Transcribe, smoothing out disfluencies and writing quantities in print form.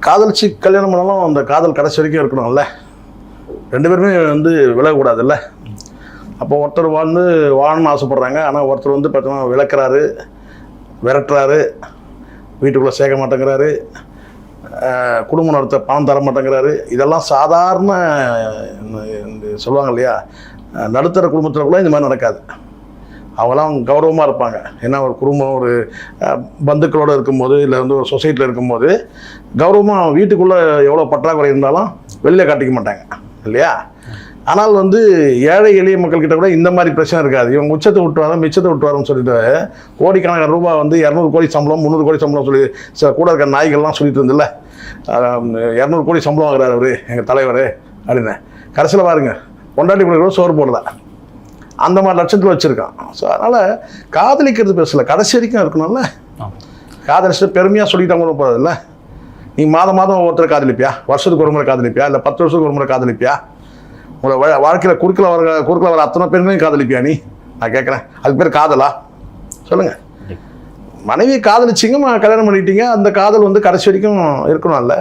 காதலிச்சு கல்யாணம் பண்ணாலும் அந்த காதல் கடைசி வரைக்கும் இருக்கணும்ல, 2 பேருமே வந்து விலகக்கூடாதுல்ல. அப்போ ஒருத்தர் வந்து வாழணும்னு ஆசைப்பட்றாங்க, ஆனால் ஒருத்தர் வந்து பார்த்தோன்னா விளக்குறாரு, விரட்டுறாரு, வீட்டுக்குள்ளே சேர்க்க மாட்டேங்கிறாரு, குடும்ப நடத்த பணம் தர மாட்டேங்கிறாரு. இதெல்லாம் சாதாரண சொல்லுவாங்க இல்லையா, நடுத்தர குடும்பத்தில் கூட இந்த மாதிரி நடக்காது. அவங்களாம் கௌரவமாக இருப்பாங்க. ஏன்னா ஒரு குடும்பம் ஒரு பந்துக்களோடு இருக்கும்போது, இல்லை வந்து ஒரு சொசைட்டியில் இருக்கும்போது கௌரவமாக வீட்டுக்குள்ளே எவ்வளோ பற்றாக்குறை இருந்தாலும் வெளியில் காட்டிக்க மாட்டாங்க இல்லையா. ஆனால் வந்து ஏழை எளிய மக்கள்கிட்ட கூட இந்த மாதிரி பிரச்சனை இருக்காது. இவங்க உச்சத்தை விட்டுவாரம் மிச்சத்தை விட்டுவாரன்னு சொல்லிட்டு கோடிக்கணக்கான ரூபாய் வந்து 200 கோடி சம்பளம் 300 கோடி சம்பளம் சொல்லி சில கூட இருக்கிற நாய்கள்லாம் சொல்லிட்டு இருந்தில்ல, 200 கோடி சம்பளம் வாங்குறாரு அவரு எங்கள் தலைவர் அப்படின்னு. கடைசியில் பாருங்க கொண்டாட்டி கூட சோறு போடல, அந்த மாதிரி லட்சத்தில் வச்சுருக்கான். ஸோ அதனால் காதலிக்கிறது பேசல, கடைசி வரைக்கும் இருக்கணும்ல. காதலிச்சுட்டு பெருமையாக சொல்லிட்டாங்க கூட போகிறதில்ல. நீ மாதம் ஒவ்வொருத்தரை காதலிப்பியா, வருஷத்துக்கு ஒரு முறை காதலிப்பியா, இல்லை 10 வருஷத்துக்கு ஒரு முறை காதலிப்பியா, உங்களை வாழ்க்கையில் குறுக்கில் வர அத்தனை பேருமே காதலிப்பியா நீ? நான் கேட்குறேன், அதுக்கு பேர் காதலா சொல்லுங்கள்? மனைவி காதலிச்சிங்க, கல்யாணம் பண்ணிட்டீங்க, அந்த காதல் வந்து கடைசி வரைக்கும் இருக்கணும்ல.